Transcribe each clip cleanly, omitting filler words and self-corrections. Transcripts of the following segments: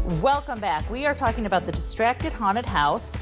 Welcome back. We are talking about the Distracted Haunted House.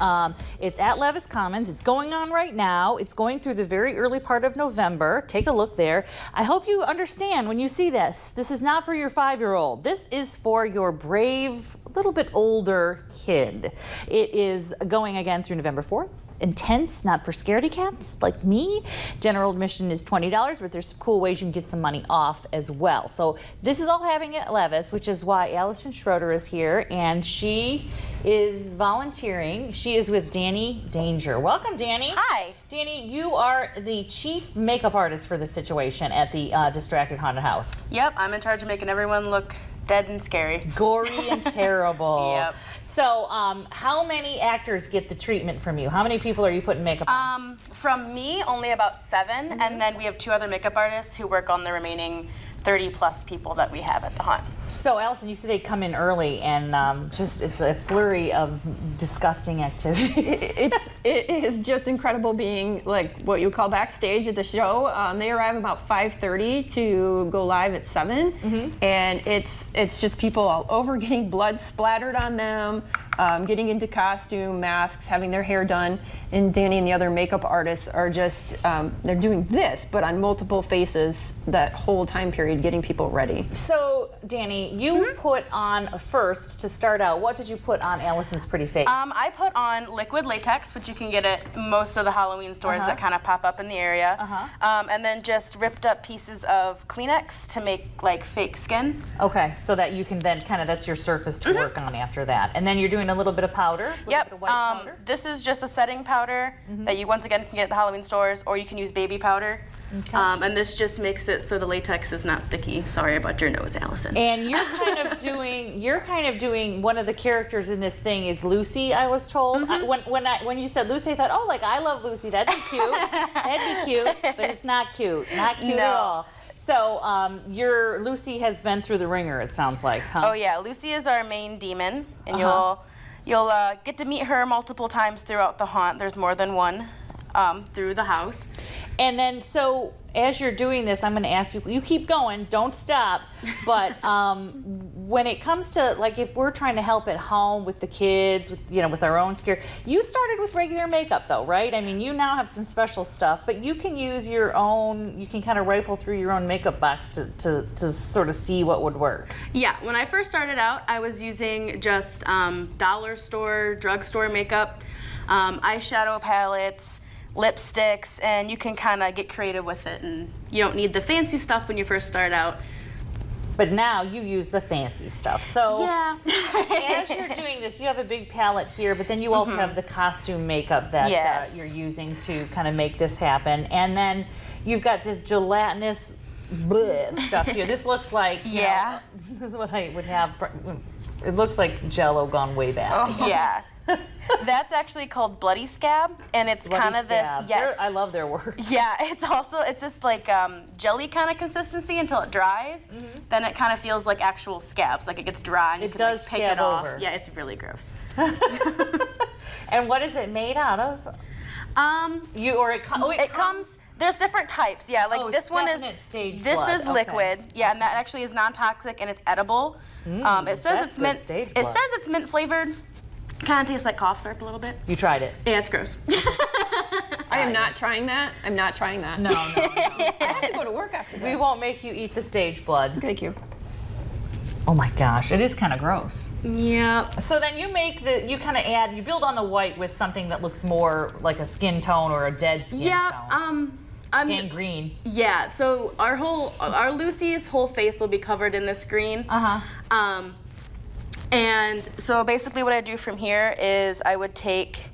It's at Levis Commons. It's going on right now. It's going through the very early part of November. Take a look there. I hope you understand when you see this. This is not for your 5-year-old. This is for your brave, a little bit older kid. It is going again through November 4th. Intense, not for scaredy cats like me. General admission is $20, but there's some cool ways you can get some money off as well. So this is all happening at Levis, which is why Allison Schroeder is here, and she is volunteering. She is with Danny Danger. Welcome, Danny. Hi. Danny, you are the chief makeup artist for this situation at the Distracted Haunted House. Yep, I'm in charge of making everyone look dead and scary. Gory and terrible. Yep. So, how many actors get the treatment from you? How many people are you putting makeup on? From me, only about 7, and then we have 2 other makeup artists who work on the remaining 30 plus people that we have at the haunt. So, Allison, you said they come in early, and it's a flurry of disgusting activity. It is just incredible being like what you call backstage at the show. They arrive about 5:30 to go live at 7, and it's just people all over getting blood splattered on them, getting into costume, masks, having their hair done, and Danny and the other makeup artists are just they're doing this, but on multiple faces that whole time period, getting people ready. So, Danny, you put on first to start out. What did you put on Allison's pretty face? I put on liquid latex, which you can get at most of the Halloween stores that kind of pop up in the area, and then just ripped up pieces of Kleenex to make like fake skin. Okay, so that you can then that's your surface to work on after that. And then you're doing a little bit of powder? Yep. Bit of white powder? This is just a setting powder that you once again can get at the Halloween stores, or you can use baby powder. Okay. And this just makes it so the latex is not sticky. Sorry about your nose, Allison. And you're kind of doing one of the characters in this thing is Lucy, I was told. When you said Lucy, I thought, oh, like I love Lucy. That'd be cute. That'd be cute. But it's not cute. Not cute at all. So your Lucy has been through the ringer, it sounds like, huh? Oh yeah, Lucy is our main demon, and you'll get to meet her multiple times throughout the haunt. There's more than one through the house. And then, so as you're doing this, I'm going to ask you, you keep going, don't stop, but when it comes to, like, if we're trying to help at home with the kids, with our own scare, you started with regular makeup though, right? I mean, you now have some special stuff, but you can use your own, you can kind of rifle through your own makeup box to sort of see what would work. Yeah, when I first started out, I was using just dollar store, drugstore makeup, eyeshadow palettes, lipsticks, and you can kind of get creative with it, and you don't need the fancy stuff when you first start out. But now you use the fancy stuff. So yeah. As you're doing this, you have a big palette here, but then you also have the costume makeup that you're using to kind of make this happen. And then you've got this gelatinous stuff here. This looks like, this is what I would have. It looks like Jell-O gone way back. Oh, yeah. That's actually called Bloody Scab, and it's kind of this. Yeah, I love their work. Yeah, it's this like jelly kind of consistency until it dries. Then it kind of feels like actual scabs, like it gets dry and you can like, take it off. Over. Yeah, it's really gross. And what is it made out of? It comes. There's different types. Yeah, like this one is. This is liquid. Yeah, and that actually is non-toxic and it's edible. It says it's mint. It says it's mint flavored. Kind of tastes like cough syrup a little bit. You tried it? Yeah, it's gross. I am not trying that. I'm not trying that. No. I have to go to work after this. We won't make you eat the stage blood. Thank you. Oh my gosh, it is kind of gross. Yep. So then you you build on the white with something that looks more like a skin tone or a dead skin tone. And green. Yeah, so our Lucy's whole face will be covered in this green. And so basically what I do from here is I would take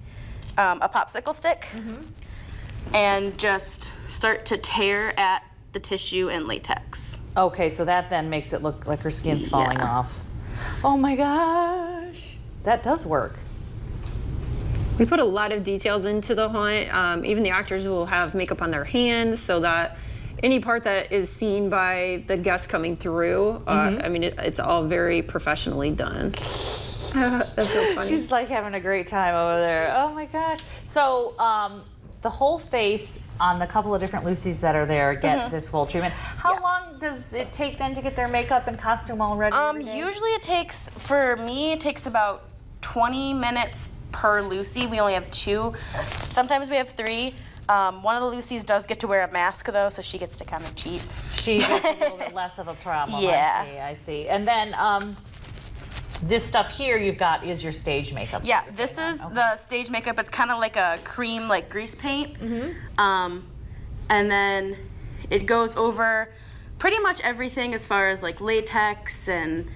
a popsicle stick and just start to tear at the tissue and latex. Okay, so that then makes it look like her skin's falling off. Oh my gosh, that does work. We put a lot of details into the haunt. Even the actors will have makeup on their hands so that any part that is seen by the guests coming through, I mean, it's all very professionally done. That feels funny. She's like having a great time over there. Oh my gosh. So the whole face on the couple of different Lucy's that are there get this full treatment. How long does it take then to get their makeup and costume all ready? every day? Usually it takes, for me, it takes about 20 minutes per Lucy. We only have 2. Sometimes we have 3. One of the Lucy's does get to wear a mask though, so she gets to kind of cheat. She gets a little bit less of a problem. Yeah. I see. And then this stuff here you've got is your stage makeup. Yeah, this is the stage makeup. It's kind of like a cream, like grease paint. And then it goes over pretty much everything as far as like latex and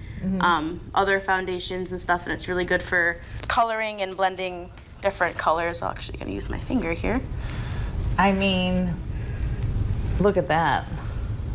other foundations and stuff. And it's really good for coloring and blending different colors. I'm actually gonna use my finger here. I mean, look at that.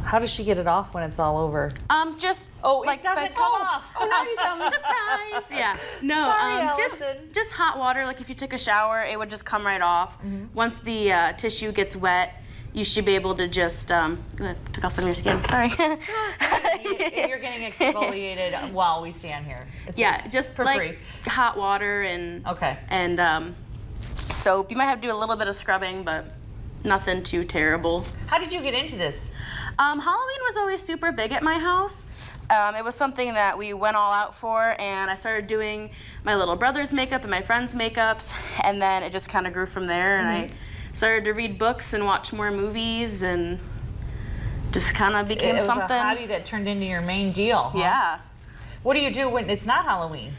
How does she get it off when it's all over? Just Oh, like it doesn't come off. Oh, now you tell me. surprise. Yeah. No, Sorry, Allison. just hot water. Like if you took a shower, it would just come right off. Once the tissue gets wet, you should be able to just took off some of your skin. Sorry. You're getting exfoliated while we stand here. It's Yeah, just for like free. hot water and Okay. and soap. You might have to do a little bit of scrubbing, but nothing too terrible. How did you get into this? Halloween was always super big at my house. It was something that we went all out for, and I started doing my little brother's makeup and my friends' makeups, and then it just kind of grew from there, and I started to read books and watch more movies, and just kind of became It was something. a hobby that turned into your main deal. Huh? Yeah. What do you do when it's not Halloween?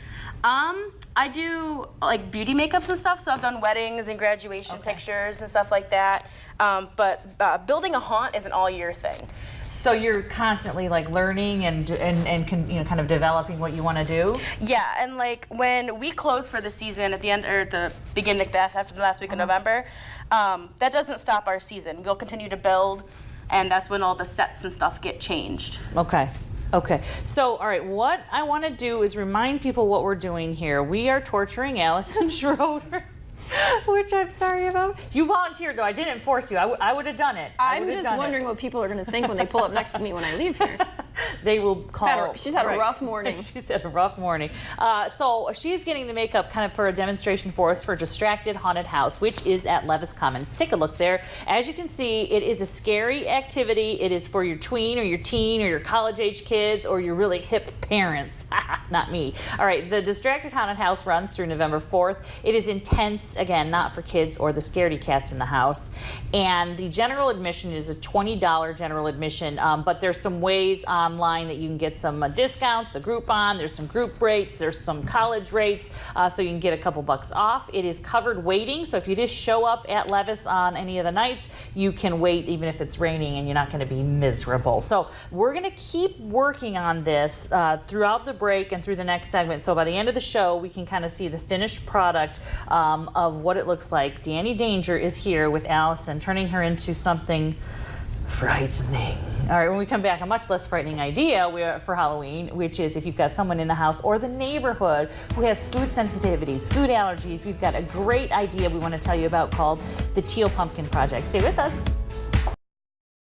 I do like beauty makeups and stuff, so I've done weddings and graduation pictures and stuff like that. But building a haunt is an all-year thing. So you're constantly like learning and kind of developing what you want to do. Yeah, and like when we close for the season at the end or at the beginning of after the last week of November, that doesn't stop our season. We'll continue to build, and that's when all the sets and stuff get changed. Okay. Okay. So, all right, what I want to do is remind people what we're doing here. We are torturing Allison Schroeder, which I'm sorry about. You volunteered, though. I didn't force you. I would have done it. I'm just wondering what people are going to think when they pull up next to me when I leave here. They will call. She's had a rough morning. She's had a rough morning. So she's getting the makeup kind of for a demonstration for us for Distracted Haunted House, which is at Levis Commons. Take a look there. As you can see, it is a scary activity. It is for your tween or your teen or your college-age kids or your really hip parents. Not me. All right, the Distracted Haunted House runs through November 4th. It is intense, again, not for kids or the scaredy cats in the house. And the general admission is a $20 general admission, but there's some ways online that you can get some discounts, the Groupon, there's some group rates, there's some college rates, so you can get a couple bucks off. It is covered waiting, so if you just show up at Levis on any of the nights, you can wait even if it's raining and you're not going to be miserable. So we're going to keep working on this throughout the break and through the next segment, so by the end of the show we can kind of see the finished product of what it looks like. Danny Danger is here with Allison, turning her into something frightening. All right, when we come back, a much less frightening idea for Halloween, which is if you've got someone in the house or the neighborhood who has food sensitivities, food allergies, we've got a great idea we want to tell you about called the Teal Pumpkin Project. Stay with us.